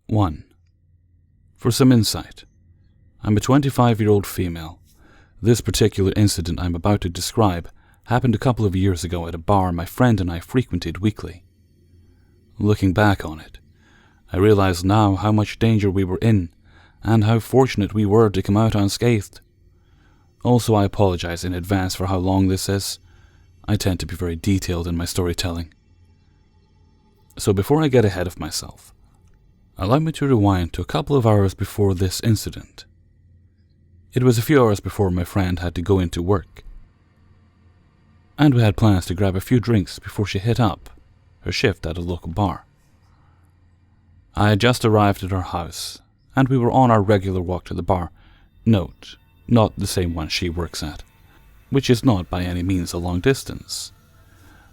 1. For some insight, I'm a 25-year-old female. This particular incident I'm about to describe happened a couple of years ago at a bar my friend and I frequented weekly. Looking back on it, I realize now how much danger we were in and how fortunate we were to come out unscathed. Also, I apologize in advance for how long this is. I tend to be very detailed in my storytelling. So before I get ahead of myself, allow me to rewind to a couple of hours before this incident. It was a few hours before my friend had to go into work, and we had plans to grab a few drinks before she hit up her shift at a local bar. I had just arrived at our house, and we were on our regular walk to the bar. Note, not the same one she works at, which is not by any means a long distance,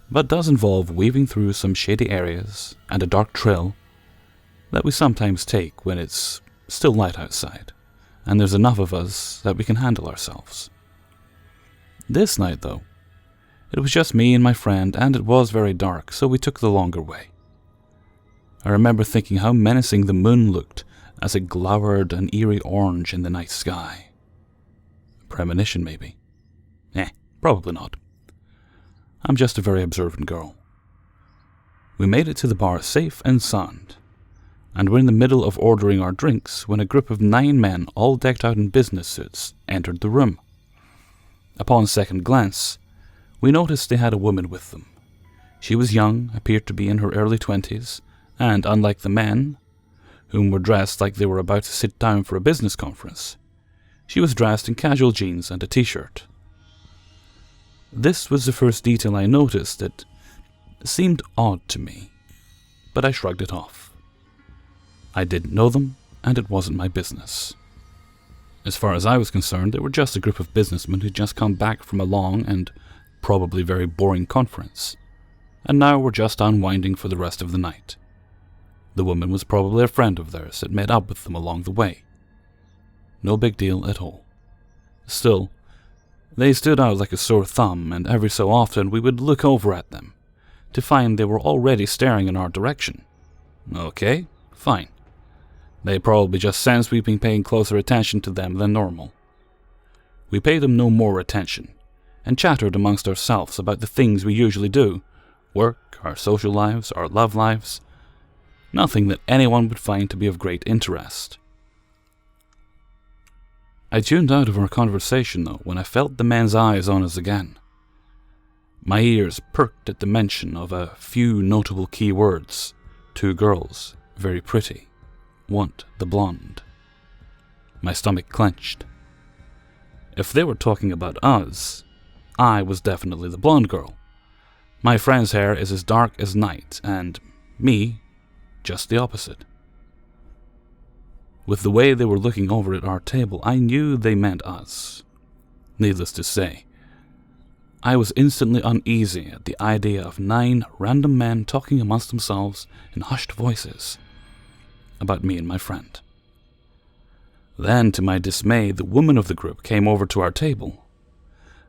but does involve weaving through some shady areas and a dark trail that we sometimes take when it's still light outside, and there's enough of us that we can handle ourselves. This night, though, it was just me and my friend, and it was very dark, so we took the longer way. I remember thinking how menacing the moon looked as it glowered an eerie orange in the night sky. Premonition, maybe? Probably not. I'm just a very observant girl. We made it to the bar safe and sound, and were in the middle of ordering our drinks when a group of 9 men, all decked out in business suits, entered the room. Upon second glance, we noticed they had a woman with them. She was young, appeared to be in her early 20s, and unlike the men, whom were dressed like they were about to sit down for a business conference, she was dressed in casual jeans and a t-shirt. This was the first detail I noticed that seemed odd to me, but I shrugged it off. I didn't know them, and it wasn't my business. As far as I was concerned, they were just a group of businessmen who'd just come back from a long and probably very boring conference, and now were just unwinding for the rest of the night. The woman was probably a friend of theirs that met up with them along the way. No big deal at all. Still, they stood out like a sore thumb, and every so often we would look over at them, to find they were already staring in our direction. Okay, fine. They probably just sensed we'd been paying closer attention to them than normal. We paid them no more attention, and chattered amongst ourselves about the things we usually do, work, our social lives, our love lives, nothing that anyone would find to be of great interest. I tuned out of our conversation, though, when I felt the man's eyes on us again. My ears perked at the mention of a few notable key words. 2 girls, very pretty. Want the blonde. My stomach clenched. If they were talking about us, I was definitely the blonde girl. My friend's hair is as dark as night, and me, just the opposite. With the way they were looking over at our table, I knew they meant us. Needless to say, I was instantly uneasy at the idea of 9 random men talking amongst themselves in hushed voices about me and my friend. Then, to my dismay, the woman of the group came over to our table.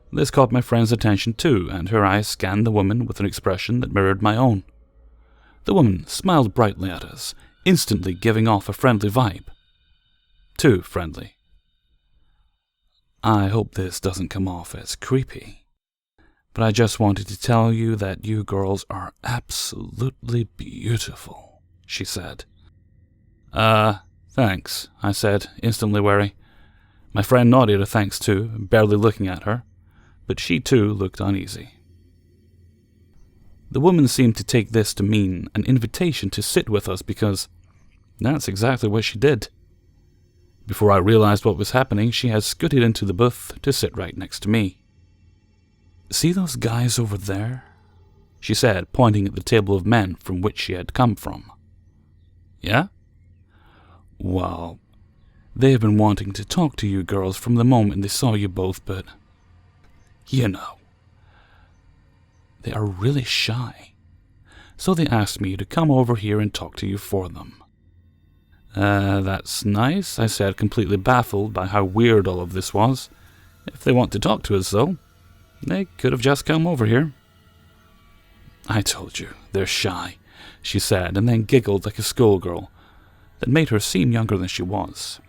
This caught my friend's attention too, and her eyes scanned the woman with an expression that mirrored my own. The woman smiled brightly at us, instantly giving off a friendly vibe. Too friendly. I hope this doesn't come off as creepy, but I just wanted to tell you that you girls are absolutely beautiful, she said. Thanks, I said, instantly wary. My friend nodded a thanks too, barely looking at her, but she too looked uneasy. The woman seemed to take this to mean an invitation to sit with us because that's exactly what she did. Before I realized what was happening, she had scooted into the booth to sit right next to me. See those guys over there? She said, pointing at the table of men from which she had come from. Yeah? Well, they have been wanting to talk to you girls from the moment they saw you both, but, you know, they are really shy. So they asked me to come over here and talk to you for them. That's nice, I said, completely baffled by how weird all of this was. If they want to talk to us, though, they could have just come over here. I told you, they're shy, she said, and then giggled like a schoolgirl. that made her seem younger than she was.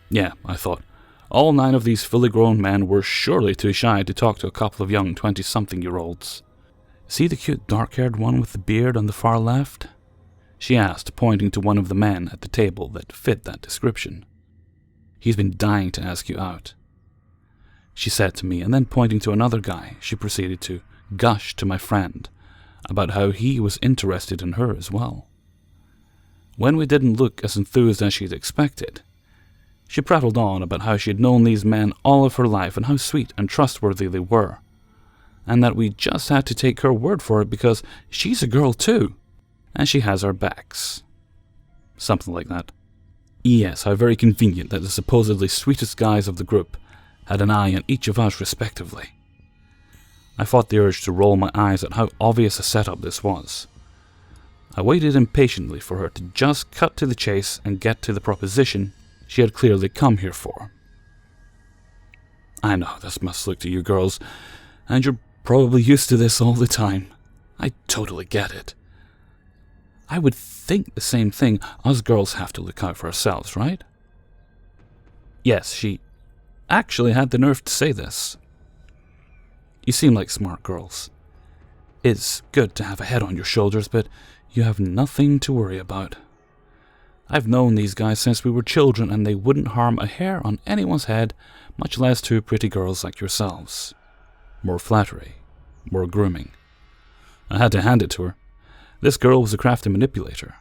Yeah, I thought, all 9 of these fully grown men were surely too shy to talk to a couple of young 20-something-year-olds. See the cute dark-haired one with the beard on the far left? She asked, pointing to one of the men at the table that fit that description. He's been dying to ask you out, she said to me, and then pointing to another guy, she proceeded to gush to my friend about how he was interested in her as well. When we didn't look as enthused as she'd expected, she prattled on about how she had known these men all of her life and how sweet and trustworthy they were, and that we just had to take her word for it because she's a girl too, and she has our backs. Something like that. Yes, how very convenient that the supposedly sweetest guys of the group had an eye on each of us respectively. I fought the urge to roll my eyes at how obvious a setup this was. I waited impatiently for her to just cut to the chase and get to the proposition she had clearly come here for. I know this must look to you girls, and you're probably used to this all the time. I totally get it. I would think the same thing. Us girls have to look out for ourselves, right? Yes, she actually had the nerve to say this. You seem like smart girls. It's good to have a head on your shoulders, but you have nothing to worry about. I've known these guys since we were children, and they wouldn't harm a hair on anyone's head, much less 2 pretty girls like yourselves. More flattery, more grooming. I had to hand it to her. This girl was a crafty manipulator.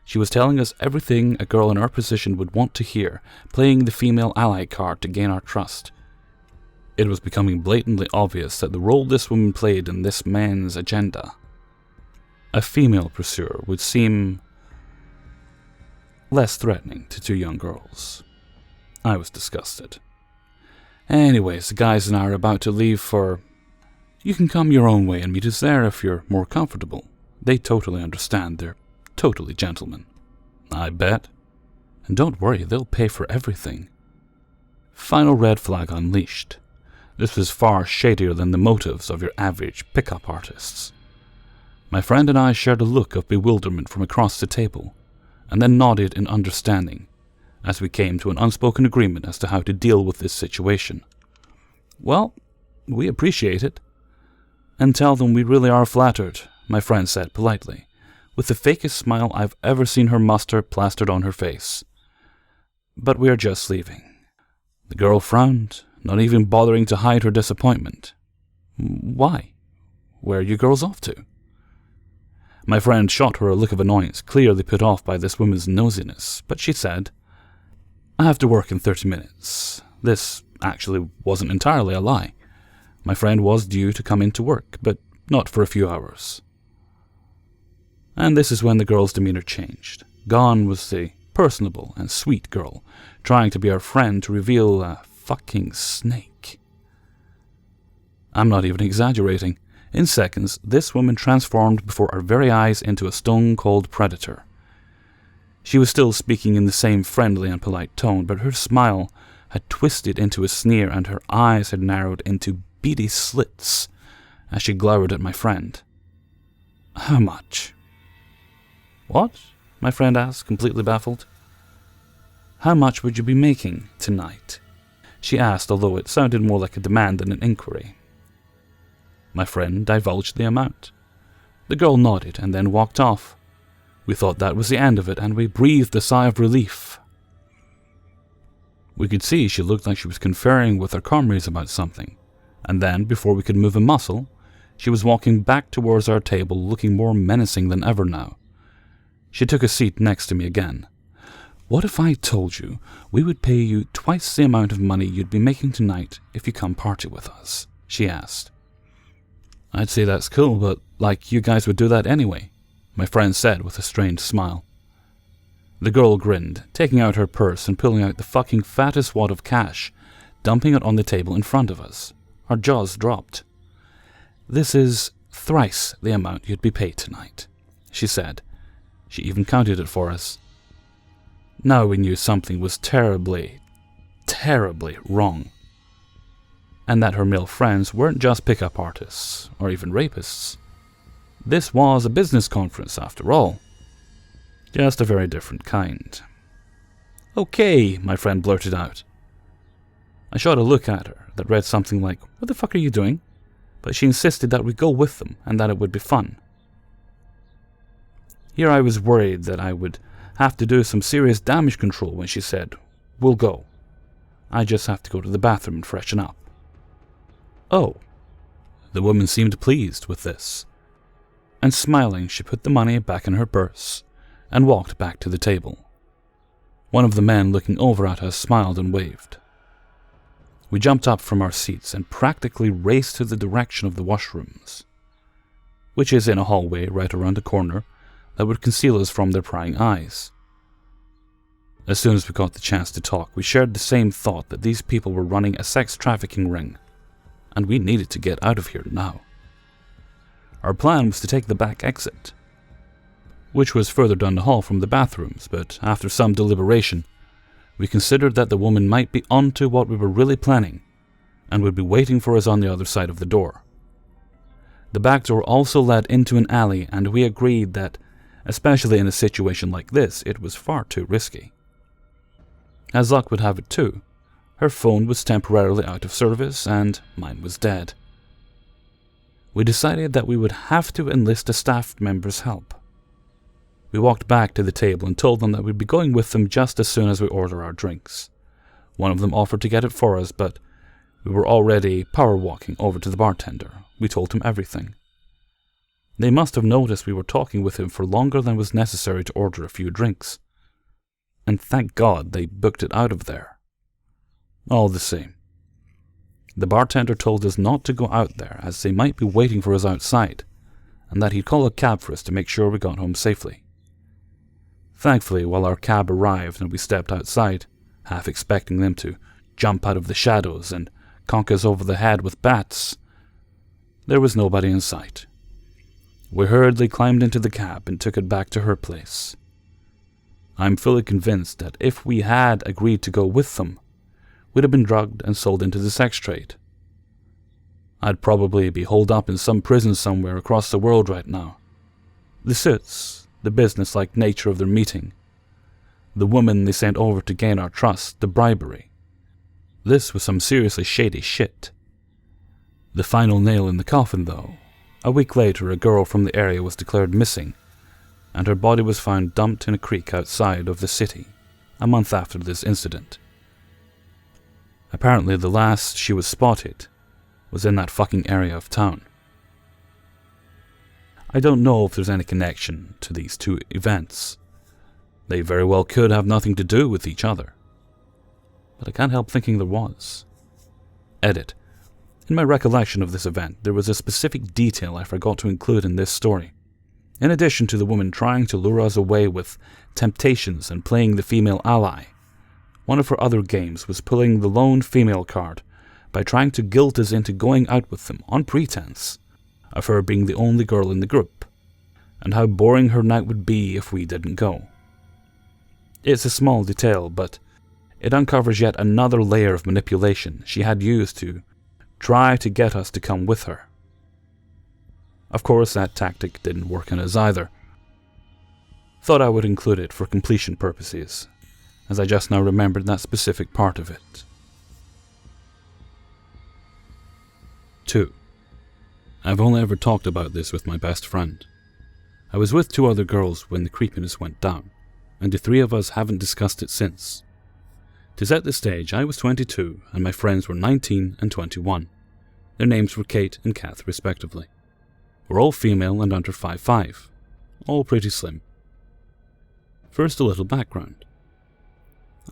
She was telling us everything a girl in our position would want to hear, playing the female ally card to gain our trust. It was becoming blatantly obvious that the role this woman played in this man's agenda, a female pursuer, would seem less threatening to 2 young girls. I was disgusted. Anyways, the guys and I are about to leave for... You can come your own way and meet us there if you're more comfortable. They totally understand. They're totally gentlemen. I bet. And don't worry, they'll pay for everything. Final red flag unleashed. This was far shadier than the motives of your average pickup artists. My friend and I shared a look of bewilderment from across the table, and then nodded in understanding, as we came to an unspoken agreement as to how to deal with this situation. Well, we appreciate it. And tell them we really are flattered, my friend said politely, with the fakest smile I've ever seen her muster plastered on her face. But we are just leaving. The girl frowned, not even bothering to hide her disappointment. Why? Where are you girls off to? My friend shot her a look of annoyance, clearly put off by this woman's nosiness, but she said, I have to work in 30 minutes. This actually wasn't entirely a lie. My friend was due to come into work, but not for a few hours. And this is when the girl's demeanor changed. Gone was the personable and sweet girl, trying to be our friend to reveal a fucking snake. I'm not even exaggerating. In seconds, this woman transformed before our very eyes into a stone-cold predator. She was still speaking in the same friendly and polite tone, but her smile had twisted into a sneer and her eyes had narrowed into beady slits as she glowered at my friend. How much? What? My friend asked, completely baffled. How much would you be making tonight? She asked, although it sounded more like a demand than an inquiry. My friend divulged the amount. The girl nodded and then walked off. We thought that was the end of it, and we breathed a sigh of relief. We could see she looked like she was conferring with her comrades about something, and then, before we could move a muscle, she was walking back towards our table, looking more menacing than ever now. She took a seat next to me again. What if I told you we would pay you twice the amount of money you'd be making tonight if you come party with us? She asked. I'd say that's cool, but like you guys would do that anyway, my friend said with a strained smile. The girl grinned, taking out her purse and pulling out the fucking fattest wad of cash, dumping it on the table in front of us. Our jaws dropped. This is thrice the amount you'd be paid tonight, she said. She even counted it for us. Now we knew something was terribly, terribly wrong. And that her male friends weren't just pickup artists, or even rapists. This was a business conference after all. Just a very different kind. Okay, my friend blurted out. I shot a look at her that read something like, "What the fuck are you doing?" But she insisted that we go with them and that it would be fun. Here I was worried that I would have to do some serious damage control when she said, "We'll go. I just have to go to the bathroom and freshen up." Oh. The woman seemed pleased with this. And smiling, she put the money back in her purse and walked back to the table. One of the men looking over at us smiled and waved. We jumped up from our seats and practically raced to the direction of the washrooms, which is in a hallway right around the corner that would conceal us from their prying eyes. As soon as we got the chance to talk, we shared the same thought that these people were running a sex trafficking ring, and we needed to get out of here now. Our plan was to take the back exit, which was further down the hall from the bathrooms, but after some deliberation, we considered that the woman might be onto what we were really planning, and would be waiting for us on the other side of the door. The back door also led into an alley, and we agreed that, especially in a situation like this, it was far too risky. As luck would have it too, her phone was temporarily out of service, and mine was dead. We decided that we would have to enlist a staff member's help. We walked back to the table and told them that we'd be going with them just as soon as we order our drinks. One of them offered to get it for us, but we were already power walking over to the bartender. We told him everything. They must have noticed we were talking with him for longer than was necessary to order a few drinks. And thank God they booked it out of there. All the same, the bartender told us not to go out there as they might be waiting for us outside, and that he'd call a cab for us to make sure we got home safely. Thankfully, while our cab arrived and we stepped outside, half expecting them to jump out of the shadows and conk us over the head with bats, there was nobody in sight. We hurriedly climbed into the cab and took it back to her place. I'm fully convinced that if we had agreed to go with them, we'd have been drugged and sold into the sex trade. I'd probably be holed up in some prison somewhere across the world right now. The suits, the business-like nature of their meeting, the woman they sent over to gain our trust, the bribery. This was some seriously shady shit. The final nail in the coffin, though. A week later, a girl from the area was declared missing, and her body was found dumped in a creek outside of the city, a month after this incident. Apparently, the last she was spotted was in that fucking area of town. I don't know if there's any connection to these two events. They very well could have nothing to do with each other. But I can't help thinking there was. Edit. In my recollection of this event, there was a specific detail I forgot to include in this story. In addition to the woman trying to lure us away with temptations and playing the female ally, one of her other games was pulling the lone female card by trying to guilt us into going out with them on pretense of her being the only girl in the group, and how boring her night would be if we didn't go. It's a small detail, but it uncovers yet another layer of manipulation she had used to try to get us to come with her. Of course, that tactic didn't work on us either. Thought I would include it for completion purposes, as I just now remembered that specific part of it. 2. I've only ever talked about this with my best friend. I was with 2 other girls when the creepiness went down, and the 3 of us haven't discussed it since. To set the stage, I was 22 and my friends were 19 and 21. Their names were Kate and Kath respectively. We're all female and under 5'5", all pretty slim. First, a little background.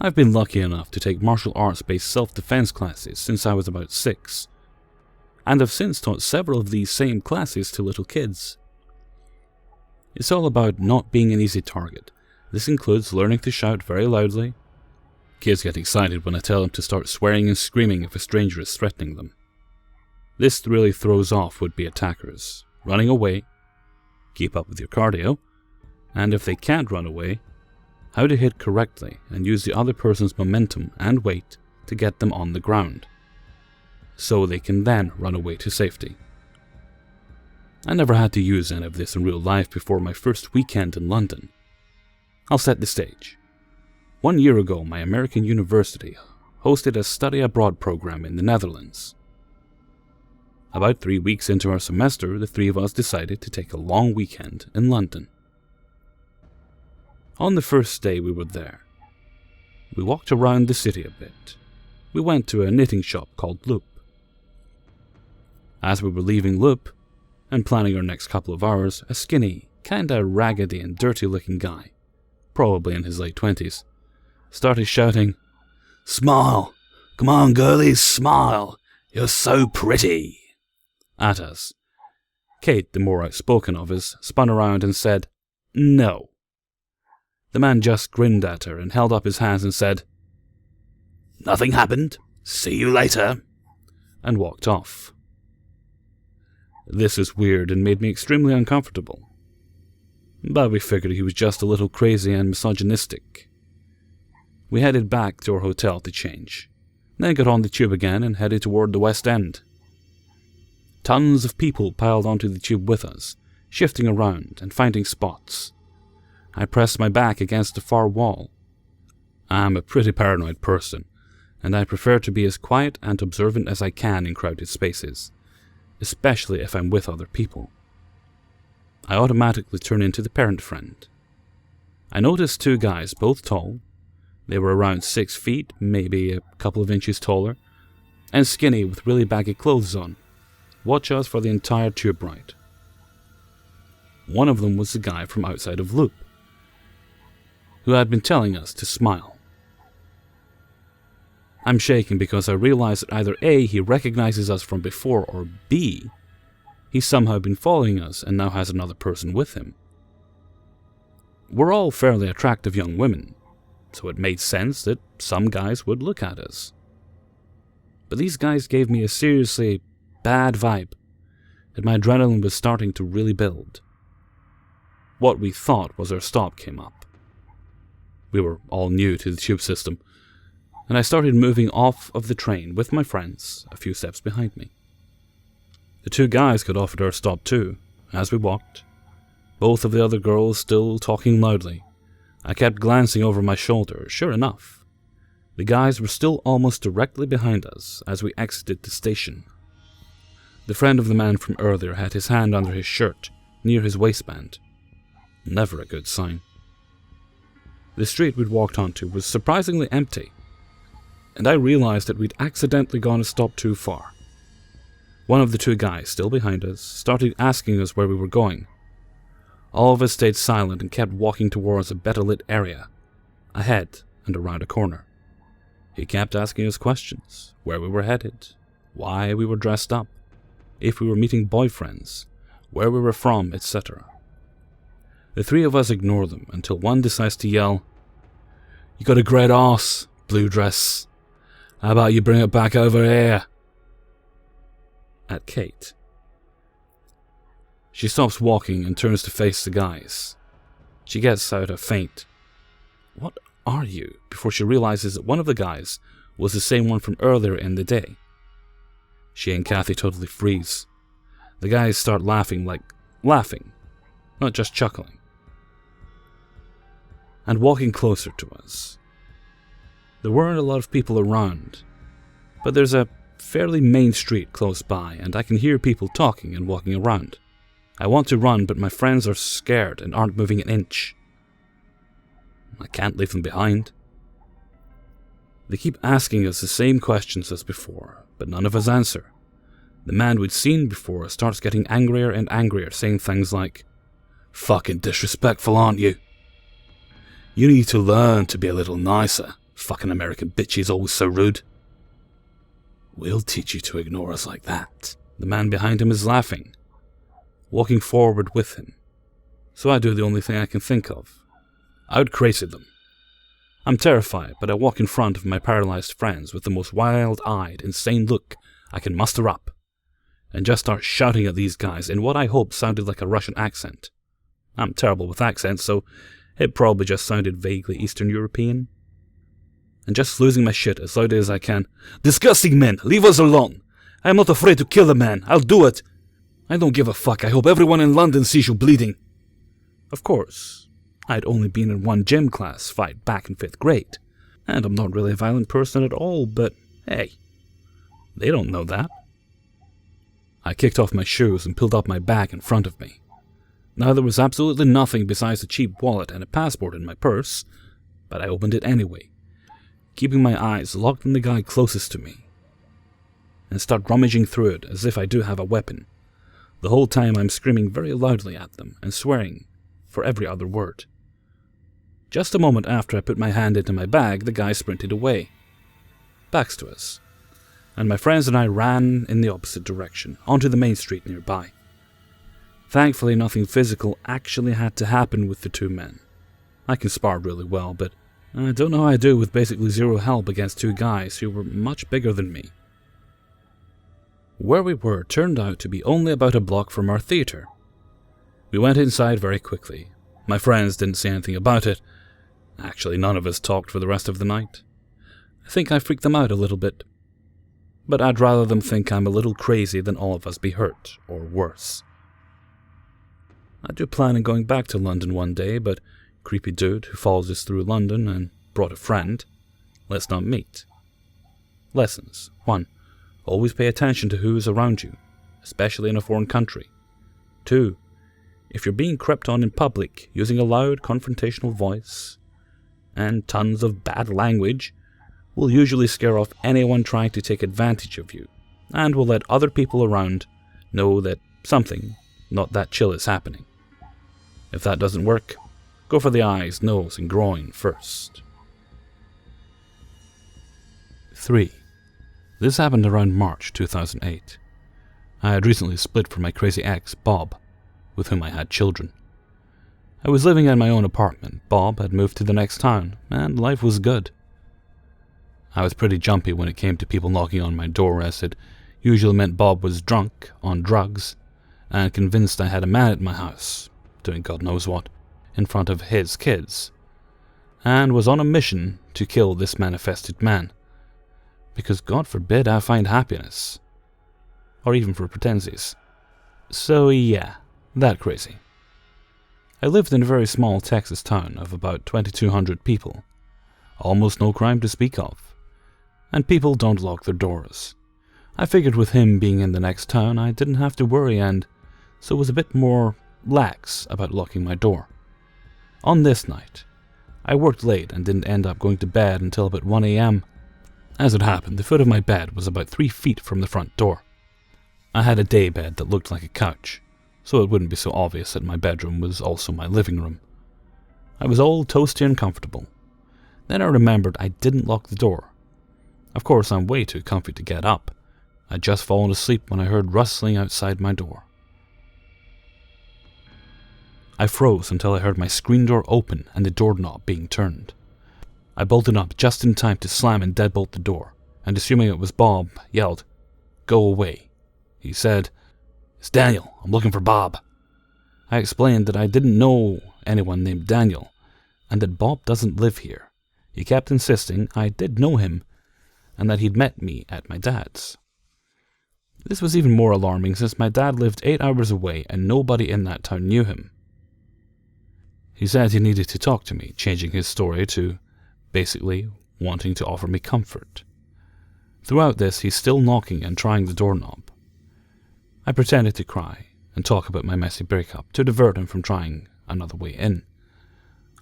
I've been lucky enough to take martial arts-based self-defense classes since I was about 6, and have since taught several of these same classes to little kids. It's all about not being an easy target. This includes learning to shout very loudly. Kids get excited when I tell them to start swearing and screaming if a stranger is threatening them. This really throws off would-be attackers. Running away, keep up with your cardio, and if they can't run away, how to hit correctly and use the other person's momentum and weight to get them on the ground, so they can then run away to safety. I never had to use any of this in real life before my first weekend in London. I'll set the stage. 1 year ago, my American university hosted a study abroad program in the Netherlands. About 3 weeks into our semester, the three of us decided to take a long weekend in London. On the first day we were there, we walked around the city a bit. We went to a knitting shop called Loop. As we were leaving Loop and planning our next couple of hours, a skinny, kinda raggedy and dirty looking guy, probably in his late 20s, started shouting, "Smile! Come on, girlies, smile! You're so pretty!" at us. Kate, the more outspoken of us, spun around and said, "No." The man just grinned at her and held up his hands and said, "Nothing happened. See you later," and walked off. This is weird and made me extremely uncomfortable. But we figured he was just a little crazy and misogynistic. We headed back to our hotel to change, then got on the tube again and headed toward the West End. Tons of people piled onto the tube with us, shifting around and finding spots. I pressed my back against the far wall. I'm a pretty paranoid person, and I prefer to be as quiet and observant as I can in crowded spaces, especially if I'm with other people. I automatically turn into the parent friend. I noticed two guys, both tall. They were around 6 feet, maybe a couple of inches taller, and skinny with really baggy clothes on. Watch us for the entire tube ride. One of them was the guy from outside of Loop, who had been telling us to smile. I'm shaking because I realize that either A, he recognizes us from before, or B, he's somehow been following us and now has another person with him. We're all fairly attractive young women, so it made sense that some guys would look at us. But these guys gave me a seriously bad vibe, and my adrenaline was starting to really build. What we thought was our stop came up. We were all new to the tube system, and I started moving off of the train with my friends a few steps behind me. The two guys got off at our stop too, as we walked, both of the other girls still talking loudly. I kept glancing over my shoulder. Sure enough, the guys were still almost directly behind us as we exited the station. The friend of the man from earlier had his hand under his shirt, near his waistband. Never a good sign. The street we'd walked onto was surprisingly empty, and I realized that we'd accidentally gone a stop too far. One of the two guys, still behind us, started asking us where we were going. All of us stayed silent and kept walking towards a better lit area, ahead and around a corner. He kept asking us questions, where we were headed, why we were dressed up, if we were meeting boyfriends, where we were from, etc. The three of us ignore them until one decides to yell, "You got a great arse, blue dress. How about you bring it back over here?" At Kate. She stops walking and turns to face the guys. She gets out a faint, "What are you?" before she realizes that one of the guys was the same one from earlier in the day. She and Kathy totally freeze. The guys start laughing, not just chuckling, and walking closer to us. There weren't a lot of people around, but there's a fairly main street close by, and I can hear people talking and walking around. I want to run, but my friends are scared and aren't moving an inch. I can't leave them behind. They keep asking us the same questions as before, but none of us answer. The man we'd seen before starts getting angrier and angrier, saying things like, "Fucking disrespectful, aren't you? You need to learn to be a little nicer. Fucking American bitches, always so rude. We'll teach you to ignore us like that." The man behind him is laughing, walking forward with him. So I do the only thing I can think of. Out crazy them. I'm terrified, but I walk in front of my paralyzed friends with the most wild-eyed, insane look I can muster up, and just start shouting at these guys in what I hope sounded like a Russian accent. I'm terrible with accents, so it probably just sounded vaguely Eastern European. And just losing my shit as loudly as I can. "Disgusting men! Leave us alone! I am not afraid to kill a man! I'll do it! I don't give a fuck! I hope everyone in London sees you bleeding!" Of course, I'd only been in one gym class fight back in 5th grade, and I'm not really a violent person at all, but hey, they don't know that. I kicked off my shoes and pulled up my bag in front of me. Now there was absolutely nothing besides a cheap wallet and a passport in my purse, but I opened it anyway, keeping my eyes locked on the guy closest to me, and start rummaging through it as if I do have a weapon. The whole time I'm screaming very loudly at them and swearing for every other word. Just a moment after I put my hand into my bag, the guy sprinted away, backs to us, and my friends and I ran in the opposite direction, onto the main street nearby. Thankfully, nothing physical actually had to happen with the two men. I can spar really well, but I don't know how I do with basically zero help against two guys who were much bigger than me. Where we were turned out to be only about a block from our theater. We went inside very quickly. My friends didn't say anything about it. Actually, none of us talked for the rest of the night. I think I freaked them out a little bit. But I'd rather them think I'm a little crazy than all of us be hurt, or worse. I do plan on going back to London one day, but creepy dude who follows us through London and brought a friend. Let's not meet. Lessons. 1. Always pay attention to who is around you, especially in a foreign country. 2. If you're being crept on in public using a loud confrontational voice and tons of bad language, will usually scare off anyone trying to take advantage of you, and will let other people around know that something not that chill is happening. If that doesn't work, go for the eyes, nose, and groin first. 3. This happened around March 2008. I had recently split from my crazy ex, Bob, with whom I had children. I was living in my own apartment. Bob had moved to the next town, and life was good. I was pretty jumpy when it came to people knocking on my door, as it usually meant Bob was drunk, on drugs, and convinced I had a man at my house, doing God knows what, in front of his kids, and was on a mission to kill this manifested man, because God forbid I find happiness, or even for pretenses. So yeah, that crazy. I lived in a very small Texas town of about 2,200 people, almost no crime to speak of, and people don't lock their doors. I figured with him being in the next town I didn't have to worry, and so was a bit more lax about locking my door. On this night, I worked late and didn't end up going to bed until about 1 a.m. As it happened, the foot of my bed was about 3 feet from the front door. I had a day bed that looked like a couch, so it wouldn't be so obvious that my bedroom was also my living room. I was all toasty and comfortable. Then I remembered I didn't lock the door. Of course, I'm way too comfy to get up. I'd just fallen asleep when I heard rustling outside my door. I froze until I heard my screen door open and the doorknob being turned. I bolted up just in time to slam and deadbolt the door, and assuming it was Bob, yelled, "Go away." He said, "It's Daniel, I'm looking for Bob." I explained that I didn't know anyone named Daniel, and that Bob doesn't live here. He kept insisting I did know him, and that he'd met me at my dad's. This was even more alarming since my dad lived 8 hours away and nobody in that town knew him. He said he needed to talk to me, changing his story to basically wanting to offer me comfort. Throughout this, he's still knocking and trying the doorknob. I pretended to cry and talk about my messy breakup to divert him from trying another way in.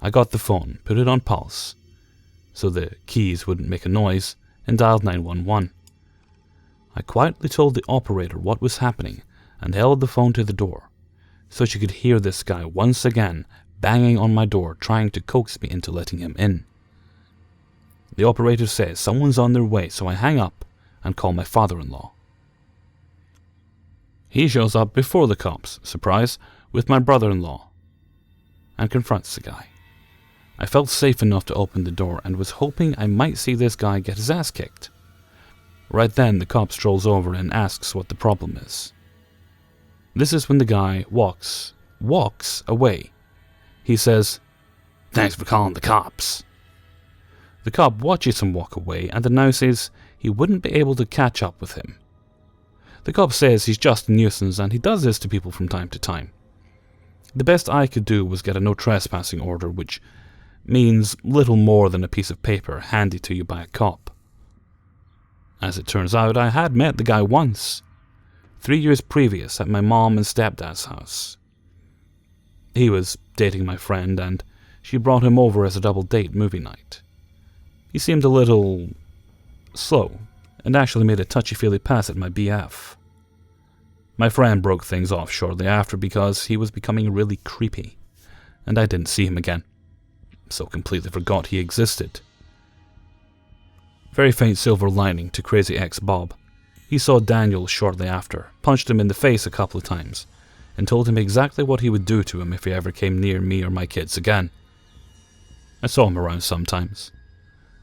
I got the phone, put it on pulse, so the keys wouldn't make a noise, and dialed 911. I quietly told the operator what was happening and held the phone to the door, so she could hear this guy once again banging on my door trying to coax me into letting him in. The operator says someone's on their way, so I hang up and call my father-in-law. He shows up before the cops, surprise, with my brother-in-law, and confronts the guy. I felt safe enough to open the door and was hoping I might see this guy get his ass kicked. Right then, the cop strolls over and asks what the problem is. This is when the guy walks away. He says, "Thanks for calling the cops." The cop watches him walk away and announces he wouldn't be able to catch up with him. The cop says he's just a nuisance and he does this to people from time to time. The best I could do was get a no trespassing order, which means little more than a piece of paper handed to you by a cop. As it turns out, I had met the guy once, 3 years previous at my mom and stepdad's house. He was dating my friend, and she brought him over as a double date movie night. He seemed a little slow, and actually made a touchy-feely pass at my BF. My friend broke things off shortly after because he was becoming really creepy, and I didn't see him again, so completely forgot he existed. Very faint silver lining to Crazy Ex-Bob. He saw Daniel shortly after, punched him in the face a couple of times, and told him exactly what he would do to him if he ever came near me or my kids again. I saw him around sometimes,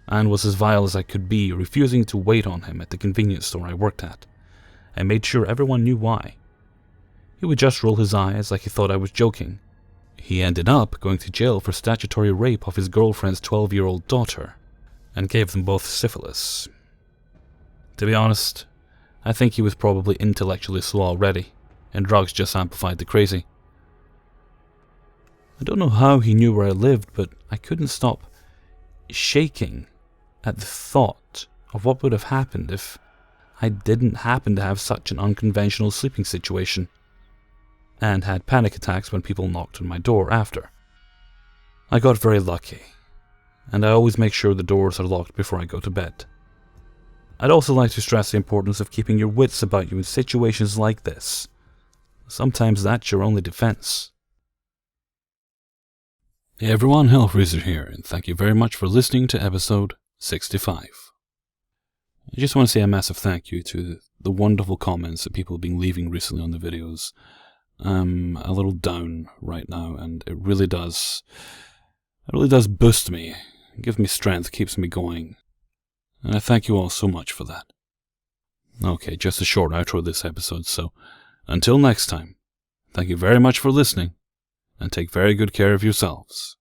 and was as vile as I could be, refusing to wait on him at the convenience store I worked at. I made sure everyone knew why. He would just roll his eyes like he thought I was joking. He ended up going to jail for statutory rape of his girlfriend's 12-year-old daughter, and gave them both syphilis. To be honest, I think he was probably intellectually slow already, and drugs just amplified the crazy. I don't know how he knew where I lived, but I couldn't stop shaking at the thought of what would have happened if I didn't happen to have such an unconventional sleeping situation, and had panic attacks when people knocked on my door after. I got very lucky, and I always make sure the doors are locked before I go to bed. I'd also like to stress the importance of keeping your wits about you in situations like this. Sometimes that's your only defense. Hey everyone, Hellfreezer here, and thank you very much for listening to episode 65. I just want to say a massive thank you to the wonderful comments that people have been leaving recently on the videos. I'm a little down right now, and it really does boost me. It gives me strength, keeps me going. And I thank you all so much for that. Okay, just a short outro this episode, so until next time, thank you very much for listening, and take very good care of yourselves.